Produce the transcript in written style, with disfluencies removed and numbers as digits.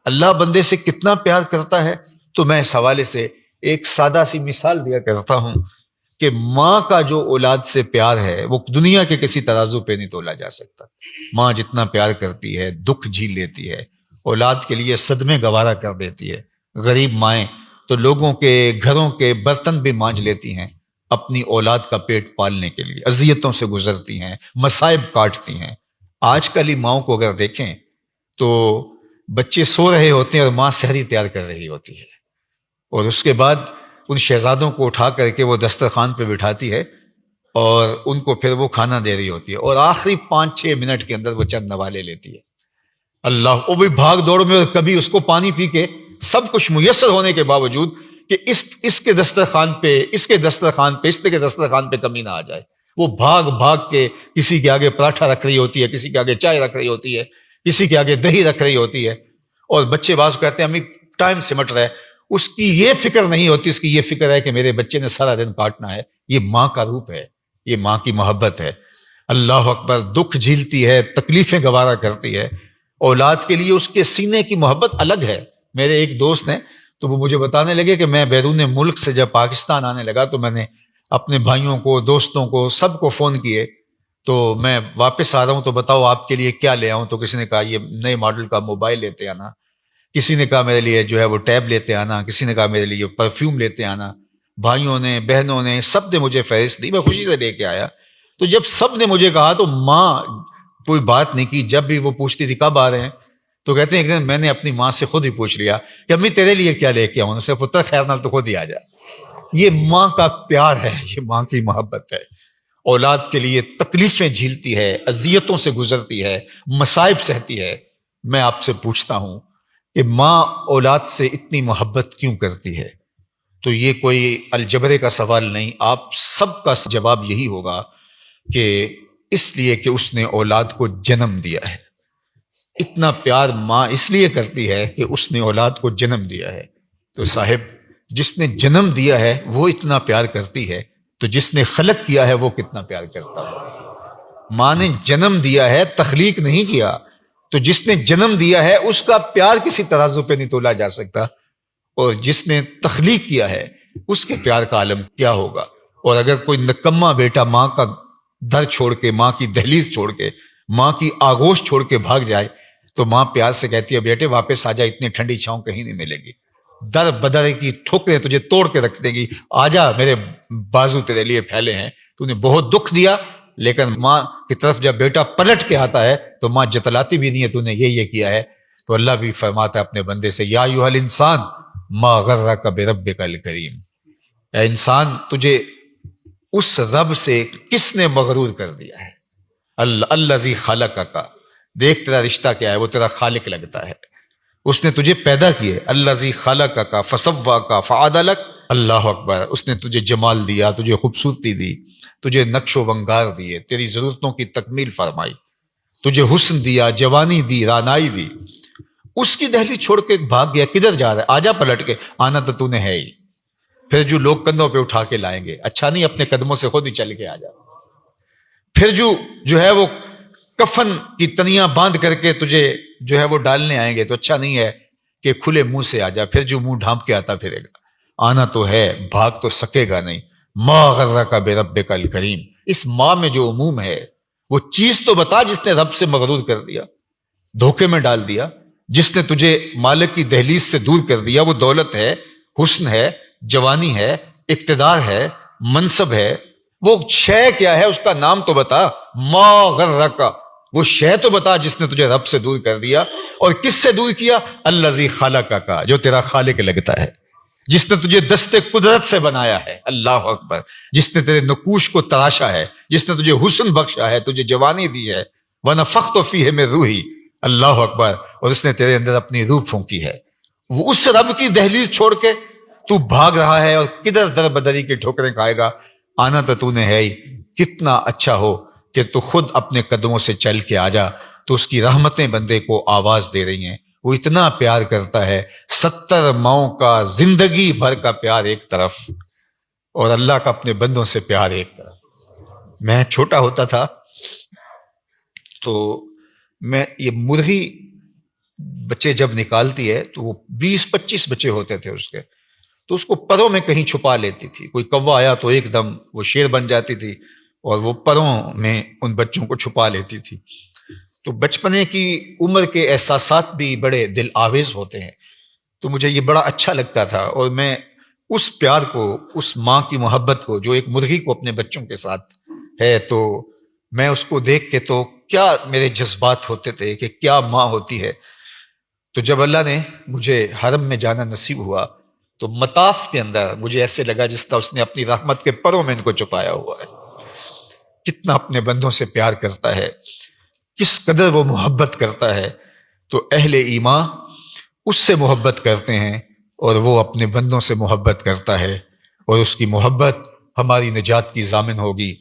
اللہ بندے سے کتنا پیار کرتا ہے، تو میں اس حوالے سے ایک سادہ سی مثال دیا کرتا ہوں کہ ماں کا جو اولاد سے پیار ہے وہ دنیا کے کسی ترازو پہ نہیں تولا جا سکتا۔ ماں جتنا پیار کرتی ہے، دکھ جھیل لیتی ہے، اولاد کے لیے صدمے گوارا کر دیتی ہے۔ غریب مائیں تو لوگوں کے گھروں کے برتن بھی مانج لیتی ہیں اپنی اولاد کا پیٹ پالنے کے لیے، اذیتوں سے گزرتی ہیں، مصائب کاٹتی ہیں۔ آج کل ہی ماؤں کو اگر دیکھیں تو بچے سو رہے ہوتے ہیں اور ماں سحری تیار کر رہی ہوتی ہے، اور اس کے بعد ان شہزادوں کو اٹھا کر کے وہ دسترخوان پہ بٹھاتی ہے اور ان کو پھر وہ کھانا دے رہی ہوتی ہے، اور آخری 5-6 منٹ کے اندر وہ چند نوالے لیتی ہے۔ اللہ، وہ بھی بھاگ دوڑ میں، اور کبھی اس کو پانی پی کے سب کچھ میسر ہونے کے باوجود کہ اس کے دسترخوان پہ، اس کے دسترخوان پہ، اس کے دسترخوان پہ کمی نہ آ جائے، وہ بھاگ بھاگ کے کسی کے آگے پراٹھا رکھ رہی ہوتی ہے، کسی کے آگے چائے رکھ رہی ہوتی ہے، کسی کے آگے دہی رکھ رہی ہوتی ہے، اور بچے بعض کہتے ہیں امی ٹائم سمٹ رہا ہے، اس کی یہ فکر نہیں ہوتی، اس کی یہ فکر ہے کہ میرے بچے نے سارا دن کاٹنا ہے۔ یہ ماں کا روپ ہے، یہ ماں کی محبت ہے۔ اللہ اکبر، دکھ جھیلتی ہے، تکلیفیں گوارا کرتی ہے اولاد کے لیے، اس کے سینے کی محبت الگ ہے۔ میرے ایک دوست ہیں تو وہ مجھے بتانے لگے کہ میں بیرون ملک سے جب پاکستان آنے لگا تو میں نے اپنے بھائیوں کو، دوستوں کو، سب کو فون کیے، تو میں واپس آ رہا ہوں تو بتاؤ آپ کے لیے کیا لے آؤں؟ تو کسی نے کہا یہ نئے ماڈل کا موبائل لیتے آنا، کسی نے کہا میرے لیے جو ہے وہ ٹیب لیتے آنا، کسی نے کہا میرے لیے پرفیوم لیتے آنا۔ بھائیوں نے، بہنوں نے، سب نے مجھے فہرست دی، میں خوشی سے لے کے آیا۔ تو جب سب نے مجھے کہا تو ماں کوئی بات نہیں کی، جب بھی وہ پوچھتی تھی کب آ رہے ہیں تو کہتے ہیں ایک دن میں نے اپنی ماں سے خود ہی پوچھ لیا کہ امی تیرے لیے کیا لے کے آؤں؟ اسے پتر خیر نال تو خود ہی آ جا۔ یہ ماں کا پیار ہے، یہ ماں کی محبت ہے۔ اولاد کے لیے تکلیفیں جھیلتی ہے، اذیتوں سے گزرتی ہے، مصائب سہتی ہے۔ میں آپ سے پوچھتا ہوں کہ ماں اولاد سے اتنی محبت کیوں کرتی ہے؟ تو یہ کوئی الجبرے کا سوال نہیں، آپ سب کا جواب یہی ہوگا کہ اس لیے کہ اس نے اولاد کو جنم دیا ہے۔ اتنا پیار ماں اس لیے کرتی ہے کہ اس نے اولاد کو جنم دیا ہے۔ تو صاحب، جس نے جنم دیا ہے وہ اتنا پیار کرتی ہے، تو جس نے خلق کیا ہے وہ کتنا پیار کرتا ہے۔ ماں نے جنم دیا ہے، تخلیق نہیں کیا، تو جس نے جنم دیا ہے اس کا پیار کسی ترازو پہ نہیں تولا جا سکتا، اور جس نے تخلیق کیا ہے اس کے پیار کا عالم کیا ہوگا۔ اور اگر کوئی نکما بیٹا ماں کا در چھوڑ کے، ماں کی دہلیز چھوڑ کے، ماں کی آغوش چھوڑ کے بھاگ جائے تو ماں پیار سے کہتی ہے بیٹے واپس آ جا، اتنی ٹھنڈی چھاؤں کہیں نہیں ملے گی، در بدر کی ٹھوکریں تجھے توڑ کے رکھ دے گی، آجا میرے بازو تیرے لیے پھیلے ہیں، تو نے بہت دکھ دیا۔ لیکن ماں کی طرف جب بیٹا پلٹ کے آتا ہے تو ماں جتلاتی بھی نہیں ہے تو نے یہ کیا ہے۔ تو اللہ بھی فرماتا ہے اپنے بندے سے، یا ایھا الانسان ما غرک بربک الکریم، اے انسان تجھے اس رب سے کس نے مغرور کر دیا ہے؟ الذی خلقک، دیکھ تیرا رشتہ کیا ہے، وہ تیرا خالق لگتا ہے، اس نے تجھے پیدا کیے۔ الذی خلقک فسواک فعدلک، اللہ اکبر، اس نے تجھے جمال دیا، تجھے خوبصورتی دی، تجھے نقش و ونگار دیے، تیری ضرورتوں کی تکمیل فرمائی، تجھے حسن دیا، جوانی دی، رانائی دی۔ اس کی دہلی چھوڑ کے بھاگ گیا، کدھر جا رہا ہے؟ آجا پلٹ کے، آنا تو نے ہے ہی۔ پھر جو لوگ کندھوں پہ اٹھا کے لائیں گے، اچھا نہیں اپنے قدموں سے خود ہی چل کے آ جا۔ پھر جو ہے وہ کفن کی تنیاں باندھ کر کے تجھے جو ہے وہ ڈالنے آئیں گے، تو اچھا نہیں ہے کہ کھلے منہ سے آ جا۔ پھر جو منہ ڈھانپ کے آتا پھرے گا، آنا تو ہے، بھاگ تو سکے گا نہیں۔ ما غرک بربک الکریم، اس ماں میں جو عموم ہے، وہ چیز تو بتا جس نے رب سے مغرور کر دیا، دھوکے میں ڈال دیا، جس نے تجھے مالک کی دہلیز سے دور کر دیا۔ وہ دولت ہے، حسن ہے، جوانی ہے، اقتدار ہے، منصب ہے، وہ شے کیا ہے اس کا نام تو بتا۔ ما غرک، وہ شے تو بتا جس نے تجھے رب سے دور کر دیا۔ اور کس سے دور کیا؟ الذی خلقک، جو تیرا خالق لگتا ہے، جس نے تجھے دست قدرت سے بنایا ہے، اللہ اکبر، جس نے تیرے نقوش کو تراشا ہے، جس نے تجھے حسن بخشا ہے، تجھے جوانی دی ہے، وَنَفَخْتُ فِيهِ مِن رُوحِي، اللہ اکبر، اور اس نے تیرے اندر اپنی روح پھونکی ہے۔ وہ اس رب کی دہلیز چھوڑ کے تو بھاگ رہا ہے، اور کدھر در بدری کی ٹھوکریں کھائے گا؟ آنا تو نے ہے ہی۔ کتنا اچھا ہو کہ تو خود اپنے قدموں سے چل کے آ جا، تو اس کی رحمتیں بندے کو آواز دے رہی ہیں۔ وہ اتنا پیار کرتا ہے، 70 ماؤں کا زندگی بھر کا پیار ایک طرف، اور اللہ کا اپنے بندوں سے پیار ایک طرف۔ میں چھوٹا ہوتا تھا تو میں یہ مرغی بچے جب نکالتی ہے تو وہ 20-25 بچے ہوتے تھے اس کے، تو اس کو پروں میں کہیں چھپا لیتی تھی. کوئی کوا آیا تو ایک دم وہ شیر بن جاتی تھی اور وہ پروں میں ان بچوں کو چھپا لیتی تھی. تو بچپنے کی عمر کے احساسات بھی بڑے دل آویز ہوتے ہیں. تو مجھے یہ بڑا اچھا لگتا تھا، اور میں اس پیار کو، اس ماں کی محبت کو جو ایک مرغی کو اپنے بچوں کے ساتھ ہے، تو میں اس کو دیکھ کے تو کیا میرے جذبات ہوتے تھے کہ کیا ماں ہوتی ہے. تو جب اللہ نے مجھے حرم میں جانا نصیب ہوا تو مطاف کے اندر مجھے ایسے لگا جس طرح اس نے اپنی رحمت کے پروں میں ان کو چھپایا ہوا ہے. کتنا اپنے بندوں سے پیار کرتا ہے، کس قدر وہ محبت کرتا ہے. تو اہل ایمان اس سے محبت کرتے ہیں اور وہ اپنے بندوں سے محبت کرتا ہے، اور اس کی محبت ہماری نجات کی ضامن ہوگی.